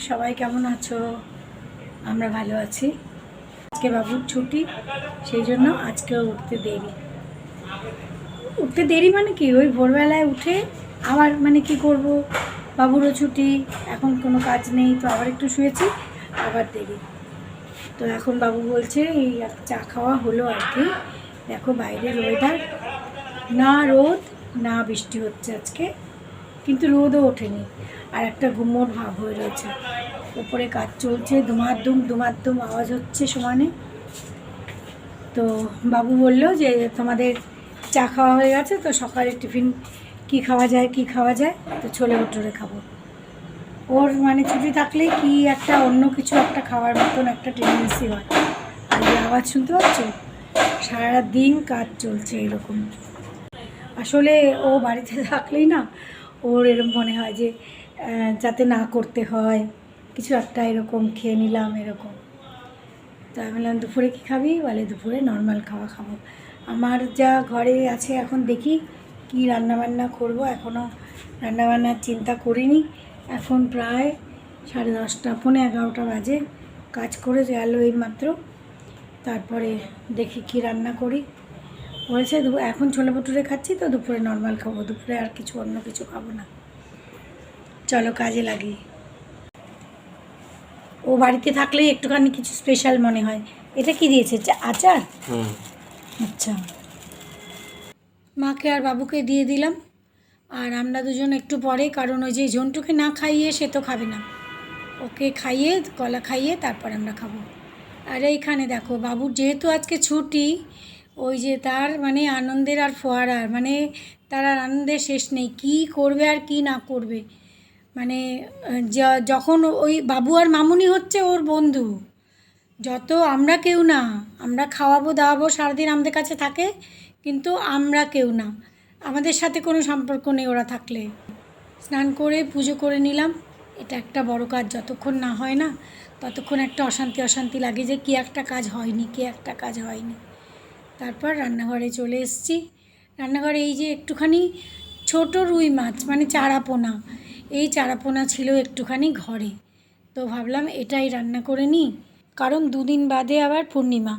সবাই কেমন আছো? আমরা ভালো আছি। আজকে বাবুর ছুটি, সেই জন্য আজকেও উঠতে দেরি মানে কি, ওই ভোরবেলায় উঠে আবার মানে কি করব, বাবুরও ছুটি, এখন কোনো কাজ নেই, তো আবার একটু শুয়েছি, আবার দেরি। তো এখন বাবু বলছে এই চা খাওয়া হলো আর কি। দেখো বাইরের ওয়েদার, না রোদ না বৃষ্টি হচ্ছে আজকে, কিন্তু রোদও ওঠেনি, আর একটা গুমোট ভাব হয়ে রয়েছে। উপরে কাজ চলছে, দুমার দুম আওয়াজ হচ্ছে সমানে। তো বাবু বলল যে তোমাদের চা খাওয়া হয়ে গেছে, তো সকালে টিফিন কি খাওয়া যায়, তো ছোলে ভটুরে খাবো। ওর মানে ছুটি থাকলে কি একটা অন্য কিছু একটা খাওয়ার মতন একটা টেন্ডেন্সি হয়। আর এই আওয়াজ শুনতে পাচ্ছ, সারা দিন কাজ চলছে এরকম। আসলে ও বাড়িতে থাকলেই না ওর এরকম মনে হয় যে যাতে না করতে হয় কিছু একটা, এরকম খেয়ে নিলাম এরকম। তো আমি বললাম দুপুরে কী খাবি? বলে দুপুরে নর্মাল খাওয়া খাবো। আমার যা ঘরে আছে এখন দেখি কি রান্নাবান্না করব, এখনও রান্নাবান্নার চিন্তা করিনি। এখন প্রায় 10:30 পৌনে 11টা বাজে, কাজ করে গেল এই মাত্র। তারপরে দেখি কি রান্না করি। বলেছে এখন ছোলে ভটুরে খাচ্ছি, তো দুপুরে নর্মাল খাবো, দুপুরে আর কিছু অন্য কিছু খাবো না। চলো কাজে লাগি। ও বাড়িতে থাকলেই একটুখানি কিছু স্পেশাল মনে হয়। এটা কি দিয়েছে? আচার? আচ্ছা। মাকে আর বাবুকে দিয়ে দিলাম, আর আমরা দুজন একটু পরে, কারণ ওই যে ঝন্টুকে না খাইয়ে সে তো খাবে না, ওকে খাইয়ে কলা খাইয়ে তারপর আমরা খাবো। আর এইখানে দেখো বাবুর যেহেতু আজকে ছুটি, ওই যে তার মানে আনন্দের আর ফোয়ারার মানে তার আর আনন্দের শেষ নেই, কি করবে আর কি না করবে। মানে যখন ওই বাবু আর মামুনি হচ্ছে ওর বন্ধু, যত আমরা কেউ না, আমরা খাওয়াবো দাওয়াবো সারাদিন আমাদের কাছে থাকে, কিন্তু আমরা কেউ না, আমাদের সাথে কোনো সম্পর্ক নেই ওরা থাকলে। স্নান করে পুজো করে নিলাম, এটা একটা বড় কাজ, যতক্ষণ না হয় না ততক্ষণ একটা অশান্তি লাগে যে কি একটা কাজ হয়নি। তারপর রান্নাঘরে চলে এসেছি। রান্নাঘরে এই যে একটুখানি ছোট রুই মাছ মানে চারাপোনা, এই চারাপোনা ছিল একটুখানি ঘরে, তো ভাবলাম এটাই রান্না করে নিই, কারণ 2 দিন বাদে আবার পূর্ণিমা,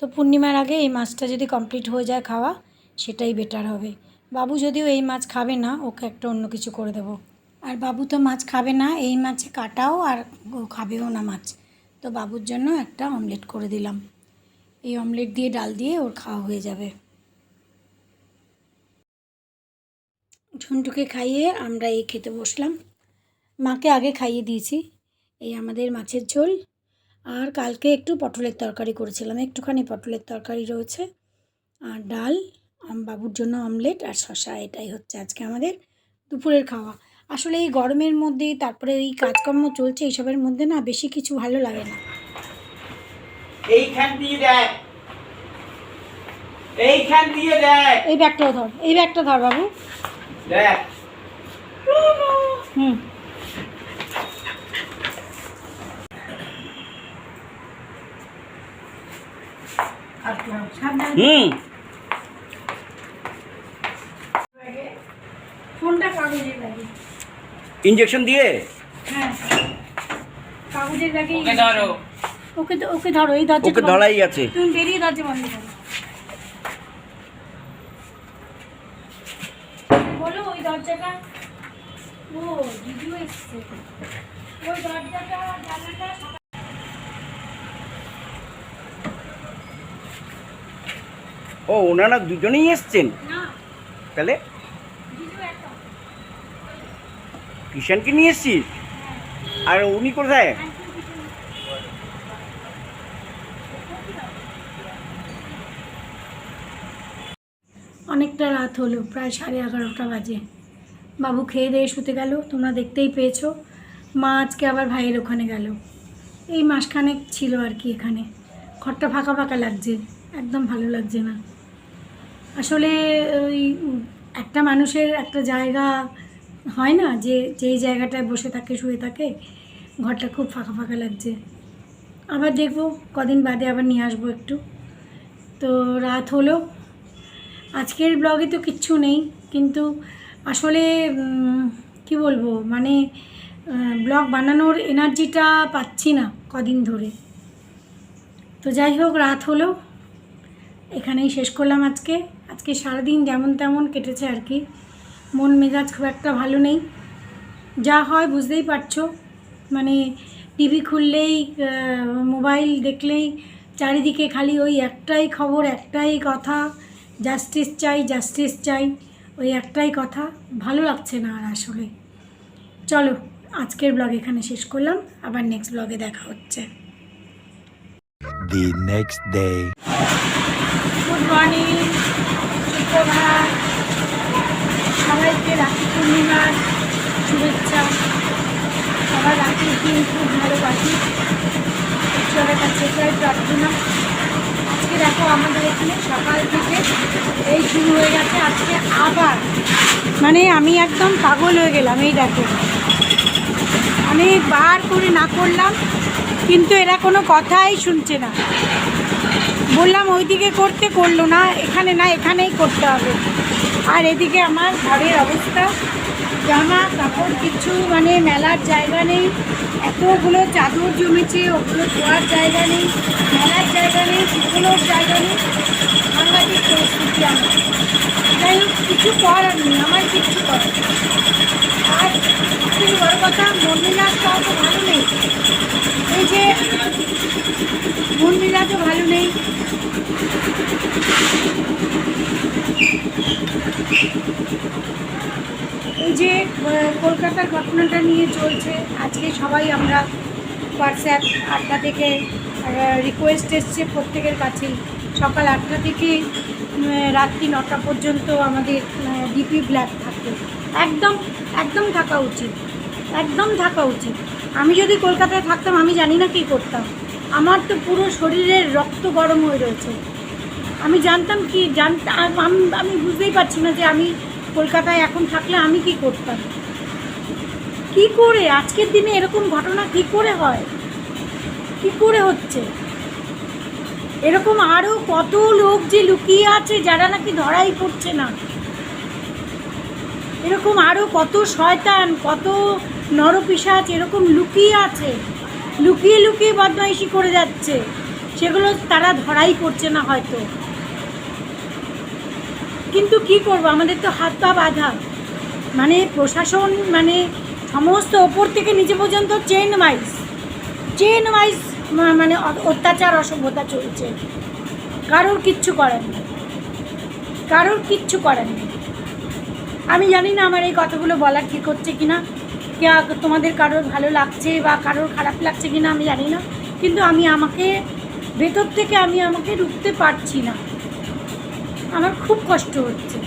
তো পূর্ণিমার আগে এই মাছটা যদি কমপ্লিট হয়ে যায় খাওয়া, সেটাই বেটার হবে। বাবু যদিও এই মাছ খাবে না, ওকে একটা অন্য কিছু করে দেবো। আর বাবু তো মাছ খাবে না, এই মাছে কাটাও, আর ও খাবেও না মাছ, তো বাবুর জন্য একটা অমলেট করে দিলাম। এই অমলেট দিয়ে ডাল দিয়ে ওর খাওয়া হয়ে যাবে। ঝন্টুকে খাইয়ে আমরা এই খেতে বসলাম। মাকে আগে খাইয়ে দিয়েছি। এই আমাদের মাছের ঝোল, আর কালকে একটু পটলের তরকারি করেছিলাম, একটুখানি পটলের তরকারি রয়েছে, আর ডাল, বাবুর জন্য অমলেট আর শশা, এটাই হচ্ছে আজকে আমাদের দুপুরের খাওয়া। আসলে এই গরমের মধ্যে, তারপরে এই কাজকর্ম চলছে, এইসবের মধ্যে না বেশি কিছু ভালো লাগে না। এইখান দিয়ে দেখ, এইখান দিয়ে দেখ, এই ব্যাগটা ধর বাবু, দেখ। হুম ফোনটা কাগজের ব্যাগে, ইনজেকশন দিয়ে, হ্যাঁ কাগজের ব্যাগে। ওকে ধরো, ওকে ধরো, এই দরজা ওকে ধরাই আছে। তুমি বেরিয়ে দরজা বন্ধ করো, বলো ওই দরজাটা, ও ভিডিও এসছে, ওই দরজাটা জানাটা। ও ওনারা দুজনেই এসছেন না তাহলে? ভিডিও একটা কিষানকে নিয়ে এসছিস? আর উনি কোথায়? অনেকটা রাত হলো, প্রায় 11:30 বাজে। বাবু খেয়ে দিয়ে শুতে গেল, তোমরা দেখতেই পেয়েছো। মা আজকে আবার ভাইয়ের ওখানে গেল, এই মাসখানেক ছিল আর কি এখানে। ঘরটা ফাঁকা ফাঁকা লাগছে, একদম ভালো লাগছে না। আসলে ওই একটা মানুষের একটা জায়গা হয় না, যে যেই জায়গাটায় বসে থাকে শুয়ে থাকে, ঘরটা খুব ফাঁকা ফাঁকা লাগছে। আবার দেখবো কদিন বাদে আবার নিয়ে আসবো একটু। তো রাত হলো, আজকের ব্লগে তো কিচ্ছু নেই, কিন্তু আসলে কি বলবো, মানে ব্লগ বানানোর এনার্জিটা পাচ্ছি না কদিন ধরে। তো যাই হোক, রাত হলো, এখানেই শেষ করলাম আজকে সারাদিন যেমন তেমন কেটেছে আর কি। মন মেজাজ খুব একটা ভালো নেই, যা হয় বুঝতেই পারছো। মানে টিভি খুললেই, মোবাইল দেখলেই চারিদিকে খালি ওই একটাই খবর, একটাই কথা, জাস্টিস চাই, জাস্টিস চাই, ওই একটাই কথা। ভালো লাগছে না আর আসলে। চলো, আজকের ব্লগ এখানে শেষ করলাম, আবার নেক্সট ব্লগে দেখা হচ্ছে। The next day. Good morning, সুপ্রভাত, সবাইকে রাখি পূর্ণিমার শুভেচ্ছা। সবার রাখির দিন খুব ভালোবাসি, ঈশ্বরের কাছে এটাই প্রার্থনা। আজকে দেখো আমাদের এখানে সকাল থেকে এই শুরু হয়ে গেছে। আজকে আবার মানে আমি একদম পাগল হয়ে গেলাম। এই দেখো, অনেকবার করে না করলাম, কিন্তু এরা কোনো কথাই শুনছে না। বললাম ওইদিকে করতে, করলো না, এখানে না, এখানেই করতে হবে। আর এদিকে আমার ঘরের অবস্থা, জামা কাপড় কিছু মানে মেলার জায়গা নেই, এতগুলো চাদর জমেছে, ওগুলো ধোয়ার জায়গা নেই, মেলার জায়গা নেই, শুকনোর জায়গা নেই, সাংঘাতিক পরিস্থিতি আমার। যাই হোক, কিছু করার নেই, আমার কিচ্ছু করার নেই। আর খুবই বড় কথা, মন মেজাজটাও তো ভালো নেই। এই যে মন মেজাজও ভালো নেই। এই যে কলকাতার ঘটনাটা নিয়ে চলছে, আজকে সবাই আমরা হোয়াটসঅ্যাপ 8টা থেকে রিকোয়েস্ট এসছে প্রত্যেকের কাছেই, সকাল 8টা থেকে রাত্রি 9টা পর্যন্ত আমাদের ডিপি ব্ল্যাক থাকবে। একদম একদম থাকা উচিত, একদম থাকা উচিত। আমি যদি কলকাতায় থাকতাম আমি জানি না কী করতাম। আমার তো পুরো শরীরের রক্ত গরম হয়ে রয়েছে। আমি জানতাম কি আমি বুঝতেই পারছি না যে আমি কলকাতায় এখন থাকলে আমি কি করতাম, কি করে আজকের দিনে এরকম ঘটনা কি করে হয়, কি করে হচ্ছে। এরকম আরও কত লোক যে লুকিয়ে আছে যারা নাকি ধরাই পড়ছে না। এরকম আরও কত শয়তান, কত নরপিশাচ এরকম লুকিয়ে আছে, লুকিয়ে লুকিয়ে বদমাইশি করে যাচ্ছে, সেগুলো তারা ধরাই পড়ছে না হয়তো। কিন্তু কি করব, আমাদের তো হাত পা বাঁধা। মানে প্রশাসন মানে সমস্ত ওপর থেকে নিচে পর্যন্ত চেন ওয়াইজ মানে অত্যাচার অসভ্যতা চলছে। কারোর কিচ্ছু করার নেই, কারোর কিচ্ছু করার নেই। আমি জানি না আমার এই কথাগুলো বলা ঠিক হচ্ছে কিনা, তোমাদের কারোর ভালো লাগছে বা কারোর খারাপ লাগছে কিনা আমি জানি না, কিন্তু আমি আমাকে ভেতর থেকে আমাকে রুখতে পারছি না। আমার খুব কষ্ট হচ্ছে,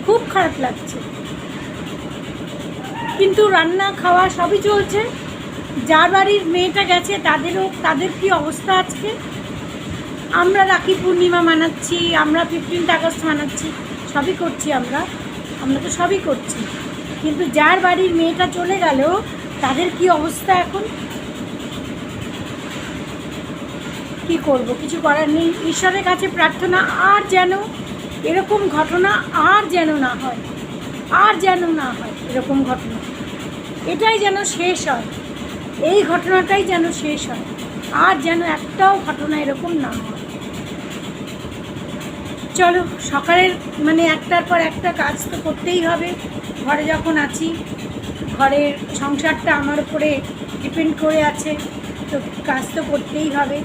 খুব খারাপ লাগছে। কিন্তু রান্না খাওয়া সবই চলছে। যার বাড়ির মেয়েটা গেছে তাদের কি অবস্থা আজকে। আমরা রাখি পূর্ণিমা মানাচ্ছি, আমরা 15 আগস্ট মানাচ্ছি, সবই করছি আমরা তো সবই করছি, কিন্তু যার বাড়ির মেয়েটা চলে গেল তাদের কি অবস্থা এখন। কি করব, কিছু করার নেই। ঈশ্বরের কাছে প্রার্থনা আর যেন এরকম ঘটনা আর যেন না হয়, আর যেন না হয় এরকম ঘটনা। এটাই যেন শেষ হয়, এই ঘটনাটাই যেন শেষ হয়, আর যেন একটাও ঘটনা এরকম না হয়। চলো, সকালের মানে একটার পর একটা কাজ তো করতেই হবে। ঘরে যখন আছি, ঘরের সংসারটা আমার উপরে ডিপেন্ড করে আছে, তো কাজ তো করতেই হবে।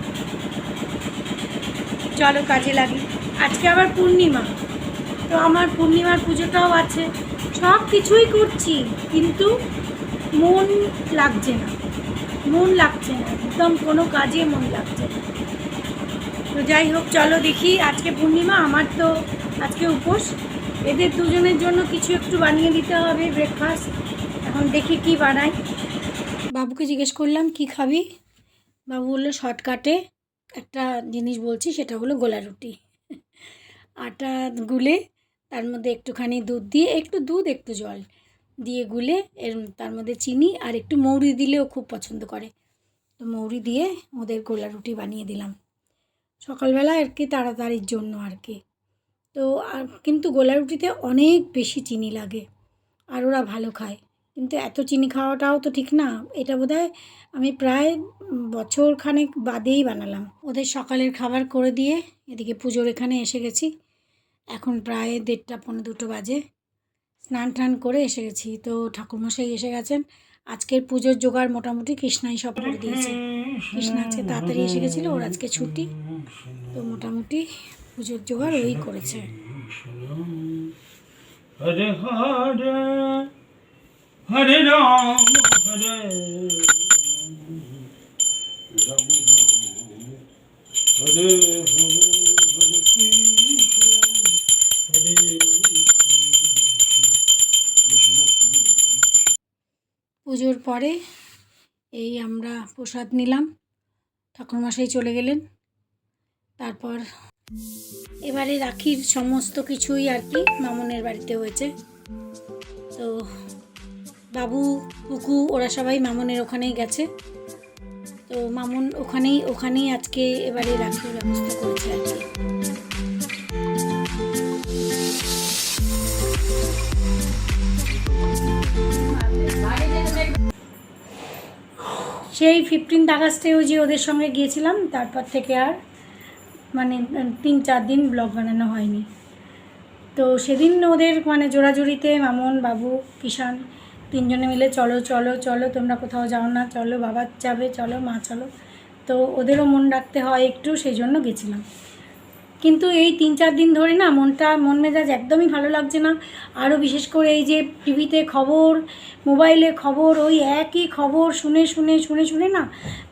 চলো কাজে লাগি। আজকে আবার পূর্ণিমা, তো আমার পূর্ণিমার পুজোটাও আছে, সব কিছুই করছি, কিন্তু মন লাগছে না, একদম কোনো কাজে মন লাগছে না। তো যাই হোক, চলো দেখি, আজকে পূর্ণিমা, আমার তো আজকে উপোস। এদের দুজনের জন্য কিছু একটু বানিয়ে দিতে হবে ব্রেকফাস্ট। এখন দেখি কি বানাই। বাবুকে জিজ্ঞেস করলাম কি খাবি, বাবু বললো শর্টকাটে একটা জিনিস বলছি, সেটা হলো গোলা রুটি। আটা গুলে তার মধ্যে একটুখানি দুধ দিয়ে, একটু দুধ একটু জল দিয়ে গুলে তার মধ্যে চিনি আর একটু মৌরি দিলেও খুব পছন্দ করে, তো মৌরি দিয়ে ওদের গোলা রুটি বানিয়ে দিলাম সকালবেলা আর কি, তাড়াতাড়ির জন্য আর কি। তো কিন্তু গোলা রুটিতে অনেক বেশি চিনি লাগে, আর ওরা ভালো খায়, কিন্তু এত চিনি খাওয়াটাও তো ঠিক না। এটা বোধহয় আমি প্রায় বছর খানেক বাদেই বানালাম। ওদের সকালের খাবার করে দিয়ে এদিকে পুজোর এখানে এসে গেছি। এখন প্রায় 1:30 পৌনে 2 বাজে। স্নান টান করে এসে গেছি। তো ঠাকুরমশাই এসে গেছেন। আজকের পুজোর জোগাড় মোটামুটি কৃষ্ণাই সব করে দিয়েছে। কৃষ্ণা আজকে তাড়াতাড়ি এসে গেছিলো, ওর আজকে ছুটি। তো মোটামুটি পুজোর জোগাড় ওই করেছে। হরে হরে হরে রাম হরে রাম হরে হরে হরে কৃষ্ণ হরে পুজোর পরে এই আমরা প্রসাদ নিলাম, ঠাকুরমশাই চলে গেলেন। তারপর এবারে রাখির সমস্ত কিছুই আর কি মামনের বাড়িতে হয়েছে। তো বাবু পুকু ওরা সবাই মামনের ওখানেই গেছে। তো মামন ওখানেই আজকে এবারে রাখির ব্যবস্থা করেছে আর কি। সেই 15 আগস্টে ওই যে ওদের সঙ্গে গিয়েছিলাম, তারপর থেকে আর মানে 3-4 দিন ব্লগ বানানো হয়নি। তো সেদিন ওদের মানে জোড়াজুড়িতে মামন, বাবু, কিষান 3 জনে মিলে চলো চলো চলো তোমরা কোথাও যাও না, চলো বাবা যাবে, চলো মা চলো। তো ওদেরও মন রাখতে হয় একটু, সেই জন্য গেছিলাম। কিন্তু এই 3-4 দিন ধরে না মন মেজাজ একদমই ভালো লাগছে না। আরও বিশেষ করে এই যে টিভিতে খবর, মোবাইলে খবর, ওই একই খবর শুনে শুনে না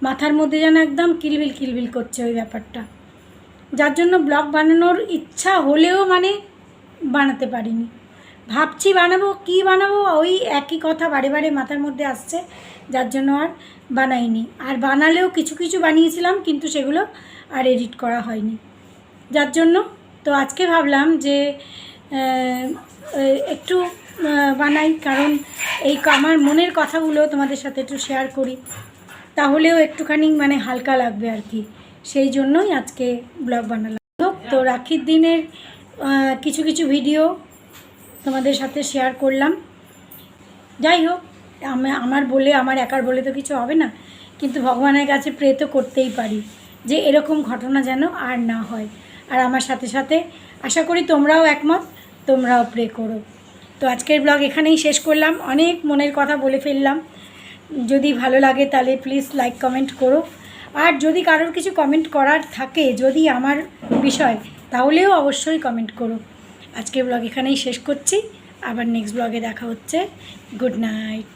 মাথার মধ্যে যেন একদম কিলবিল করছে ওই ব্যাপারটা। যার জন্য ব্লগ বানানোর ইচ্ছা হলেও মানে বানাতে পারিনি। ভাবছি বানাবো, কি বানাবো, ওই একই কথা বারে মাথার মধ্যে আসছে, যার জন্য আর বানাইনি। আর বানালেও কিছু বানিয়েছিলাম, কিন্তু সেগুলো আর এডিট করা হয়নি, যার জন্য তো আজকে ভাবলাম যে একটু বানাই, কারণ এই আমার মনের কথাগুলো তোমাদের সাথে একটু শেয়ার করি, তাহলেও একটুখানি মানে হালকা লাগবে আর কি। সেই জন্যই আজকে ব্লগ বানালাম। তো রাখির দিনের কিছু ভিডিও তোমাদের সাথে শেয়ার করলাম। যাই হোক, আমার একার বলে তো কিছু হবে না, কিন্তু ভগবানের কাছে প্রে তো করতেই পারি যে এরকম ঘটনা যেন আর না হয়। আর আমার সাথে আশা করি তোমরাও একমত, তোমরাও প্রে করো। তো আজকের ব্লগ এখানেই শেষ করলাম। অনেক মনের কথা বলে ফেললাম। যদি ভালো লাগে তাহলে প্লিজ লাইক কমেন্ট করো। আর যদি কারোর কিছু কমেন্ট করার থাকে যদি আমার বিষয়, তাহলেও অবশ্যই কমেন্ট করো। আজকের ব্লগ এখানেই শেষ করছি, আবার নেক্সট ব্লগে দেখা হচ্ছে। Good night.